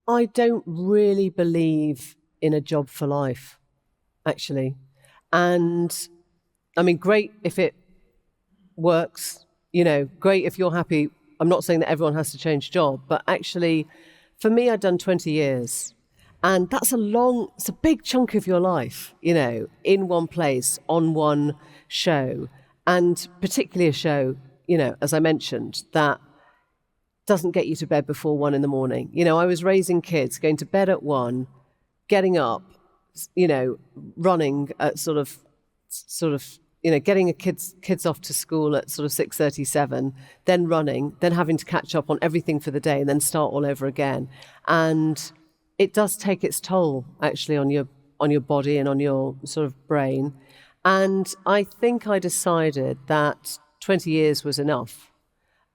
I don't really believe in a job for life, actually. And I mean, great if it works, great if you're happy. I'm not saying that everyone has to change job, but actually, for me, I'd done 20 years. And that's it's a big chunk of your life, in one place, on one show. And particularly a show, as I mentioned, that doesn't get you to bed before 1 a.m. I was raising kids, going to bed at 1, getting up, running at sort of, getting kids off to school at sort of 6:37, then running, then having to catch up on everything for the day and then start all over again. And it does take its toll actually on your body and on your sort of brain. And I think I decided that 20 years was enough,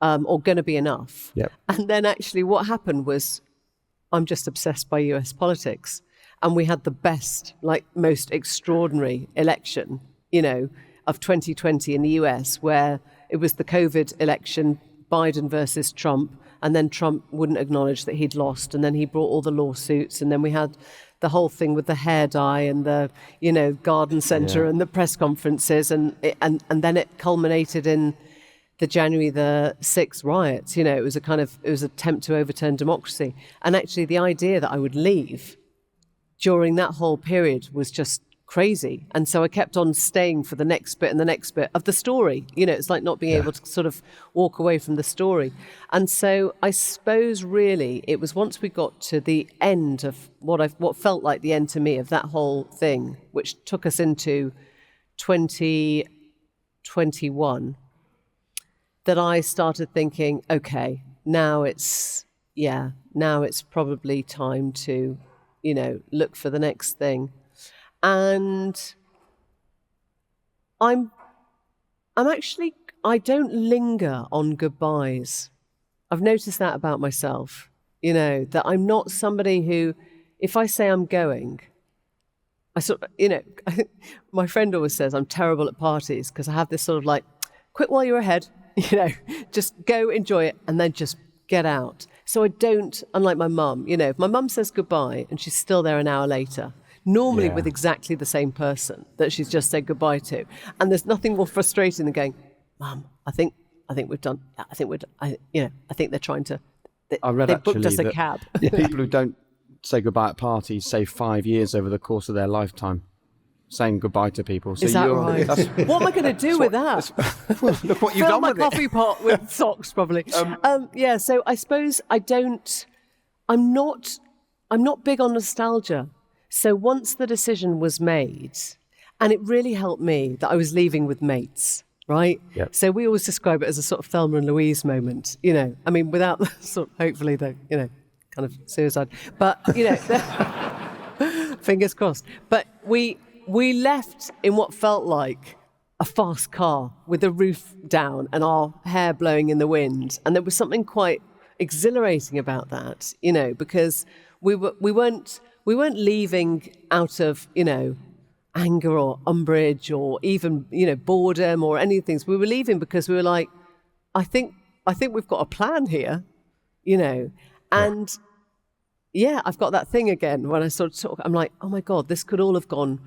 or going to be enough. Yep. And then actually what happened was I'm just obsessed by US politics. And we had the best, most extraordinary election, of 2020 in the US, where it was the COVID election, Biden versus Trump, and then Trump wouldn't acknowledge that he'd lost, and then he brought all the lawsuits, and then we had the whole thing with the hair dye and the, garden centre and the press conferences, and then it culminated in the January the 6th riots. It was an attempt to overturn democracy. And actually the idea that I would leave during that whole period was just crazy. And so I kept on staying for the next bit and the next bit of the story. It's like not being able to sort of walk away from the story. And so I suppose really it was once we got to the end of what felt like the end to me of that whole thing, which took us into 2021, that I started thinking, okay, now it's probably time to, look for the next thing. And I don't linger on goodbyes. I've noticed that about myself, that I'm not somebody who, if I say I'm going, my friend always says I'm terrible at parties because I have this sort of quit while you're ahead, just go enjoy it and then just get out. So I don't, unlike my mum, if my mum says goodbye and she's still there an hour later, normally with exactly the same person that she's just said goodbye to. And there's nothing more frustrating than going, Mum, I think we've done, I think they're trying to, they booked us a cab. People who don't say goodbye at parties say 5 years over the course of their lifetime saying goodbye to people. So is that right? What am I going to do with that? Well, look what you've done with it. Fill my coffee pot with socks, probably. So I suppose I'm not big on nostalgia. So once the decision was made, and it really helped me that I was leaving with mates, right? Yep. So we always describe it as a sort of Thelma and Louise moment, I mean, without the sort of, hopefully the, kind of suicide, but, fingers crossed. But we left in what felt like a fast car with the roof down and our hair blowing in the wind. And there was something quite exhilarating about that, because we weren't leaving out of, anger or umbrage or even, boredom or anything. We were leaving because we were like, I think we've got a plan here, and I've got that thing again when I sort of talk, I'm like, oh my God, this could all have gone,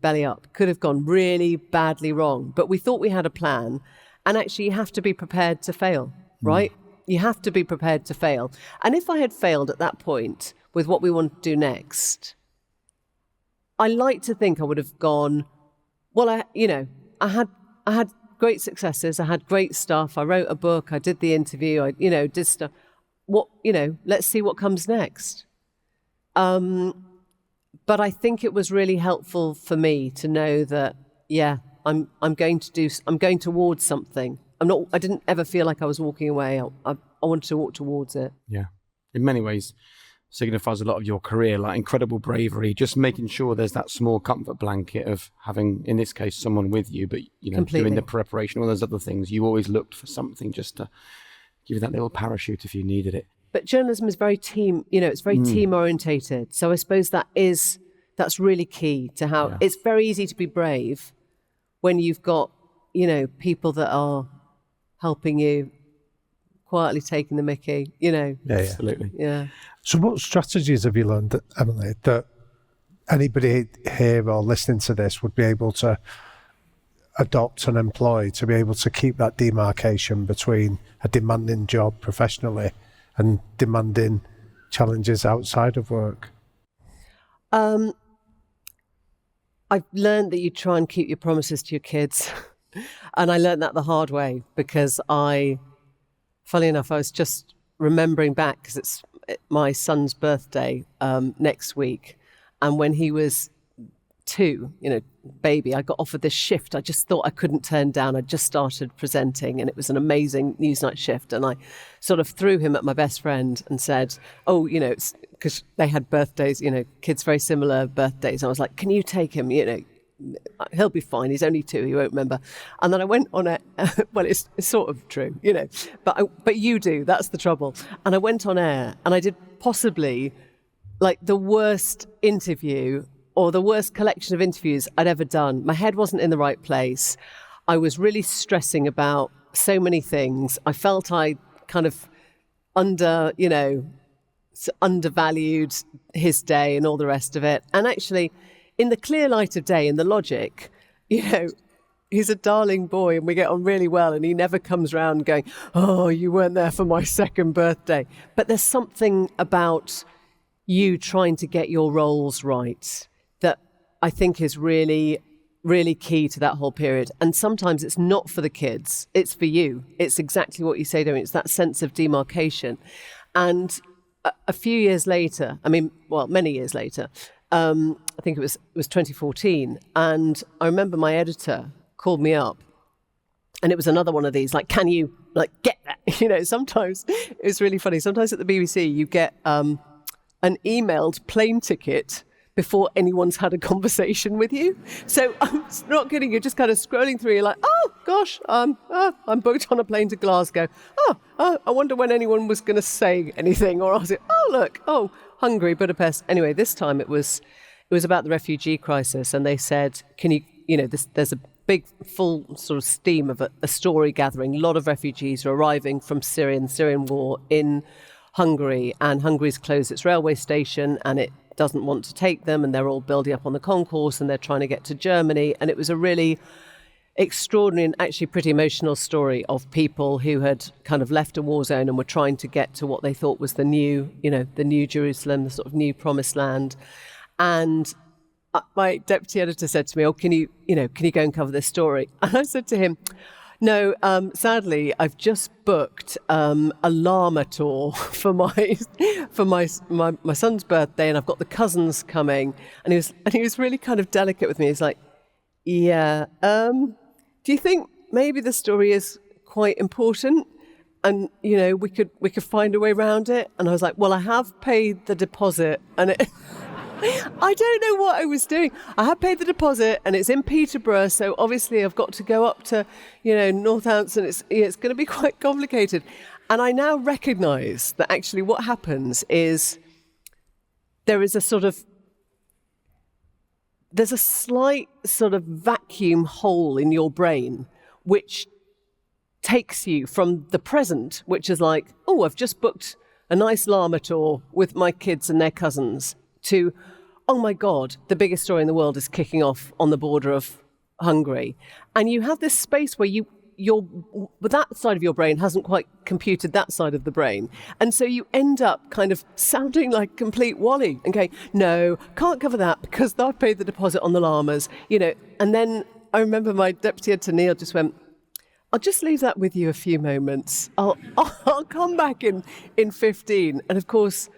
belly up, could have gone really badly wrong. But we thought we had a plan, and actually you have to be prepared to fail, right? You have to be prepared to fail. And if I had failed at that point with what we want to do next, I like to think I would have gone, well, I had great successes. I had great stuff. I wrote a book. I did the interview. I, did stuff. Let's see what comes next. But I think it was really helpful for me to know that, I'm going towards something. I didn't ever feel like I was walking away. I wanted to walk towards it. Yeah. In many ways, signifies a lot of your career, like incredible bravery, just making sure there's that small comfort blanket of having, in this case, someone with you, but, Completely. Doing the preparation, all those other things. You always looked for something just to give you that little parachute if you needed it. But journalism is very team, it's very team orientated. So I suppose that's really key to how it's very easy to be brave when you've got, people that are helping you quietly taking the mickey, you know. Yeah, yeah. Absolutely. Yeah. So what strategies have you learned, Emily, that anybody here or listening to this would be able to adopt and employ to be able to keep that demarcation between a demanding job professionally and demanding challenges outside of work? I've learned that you try and keep your promises to your kids. And I learned that the hard way because funny enough, I was just remembering back because it's my son's birthday next week. And when he was 2, you know, baby, I got offered this shift I just thought I couldn't turn down. I just started presenting and it was an amazing Newsnight shift. And I sort of threw him at my best friend and said, oh, you know, because they had birthdays, you know, kids very similar birthdays. I was like, can you take him? You know, he'll be fine. He's only 2. He won't remember. And then I went on it. Well, it's sort of true, you know, but you do. That's the trouble. And I went on air and I did possibly like the worst interview or the worst collection of interviews I'd ever done. My head wasn't in the right place. I was really stressing about so many things. I felt I kind of undervalued his day and all the rest of it. And actually, in the clear light of day, in the logic, you know, he's a darling boy and we get on really well and he never comes round going, oh, you weren't there for my 2nd birthday. But there's something about you trying to get your roles right that I think is really, really key to that whole period. And sometimes it's not for the kids, it's for you. It's exactly what you say, Damien. It's that sense of demarcation. And a few years later, many years later, I think it was 2014. And I remember my editor called me up and it was another one of these, like, can you get that? You know, sometimes it's really funny. Sometimes at the BBC, you get an emailed plane ticket before anyone's had a conversation with you. So I'm not kidding, you're just kind of scrolling through, you're like, oh gosh, I'm booked on a plane to Glasgow. I wonder when anyone was going to say anything. Or I was like, Hungary, Budapest. Anyway, this time it was about the refugee crisis. And they said, can you know, there's a big full sort of steam of a story gathering. A lot of refugees are arriving from Syrian war in Hungary, and Hungary's closed its railway station and it doesn't want to take them, and they're all building up on the concourse and they're trying to get to Germany. And it was a really extraordinary and actually pretty emotional story of people who had kind of left a war zone and were trying to get to what they thought was the new Jerusalem, the sort of new promised land. And my deputy editor said to me, can you go and cover this story? And I said to him, no, sadly, I've just booked a llama tour for my son's birthday, and I've got the cousins coming. And he was really kind of delicate with me. He's like, yeah, do you think maybe the story is quite important? And you know, we could find a way around it. And I was like, well, I have paid the deposit, and it. I don't know what I was doing. I had paid the deposit and it's in Peterborough, so obviously I've got to go up to, Northampton. It's going to be quite complicated. And I now recognise that actually what happens is there's a slight sort of vacuum hole in your brain which takes you from the present, which is like, oh, I've just booked a nice llama tour with my kids and their cousins, to, oh my God, the biggest story in the world is kicking off on the border of Hungary. And you have this space where that side of your brain hasn't quite computed that side of the brain. And so you end up kind of sounding like complete Wally and going, no, can't cover that because I've paid the deposit on the llamas, And then I remember my deputy editor, Neil, just went, I'll just leave that with you a few moments. I'll come back in 15. And of course,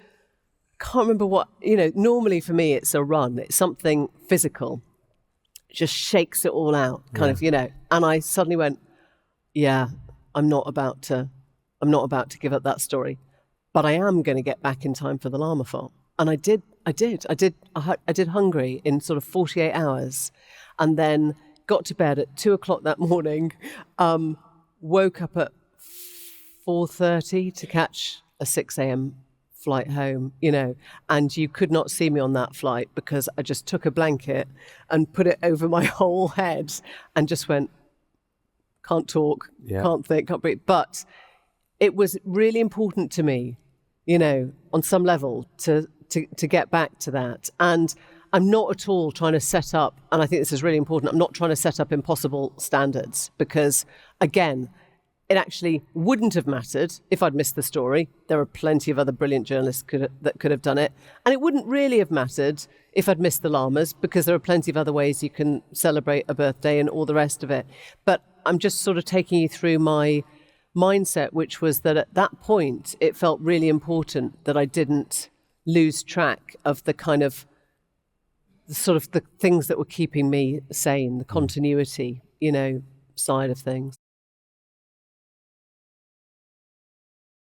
can't remember what, normally for me it's a run. It's something physical. Just shakes it all out, kind of, And I suddenly went, yeah, I'm not about to give up that story. But I am going to get back in time for the llama farm. And I did Hungary in sort of 48 hours. And then got to bed at 2:00 that morning, woke up at 4:30 to catch a 6 a.m. flight home, and you could not see me on that flight because I just took a blanket and put it over my whole head and just went, can't talk, can't think, can't breathe. But it was really important to me, you know, on some level to get back to that. And I'm not at all trying to set up, and I think this is really important, I'm not trying to set up impossible standards because, again, it actually wouldn't have mattered if I'd missed the story. There are plenty of other brilliant journalists that could have done it. And it wouldn't really have mattered if I'd missed the llamas because there are plenty of other ways you can celebrate a birthday and all the rest of it. But I'm just sort of taking you through my mindset, which was that at that point, it felt really important that I didn't lose track of the kind of the things that were keeping me sane, the continuity, you know, side of things.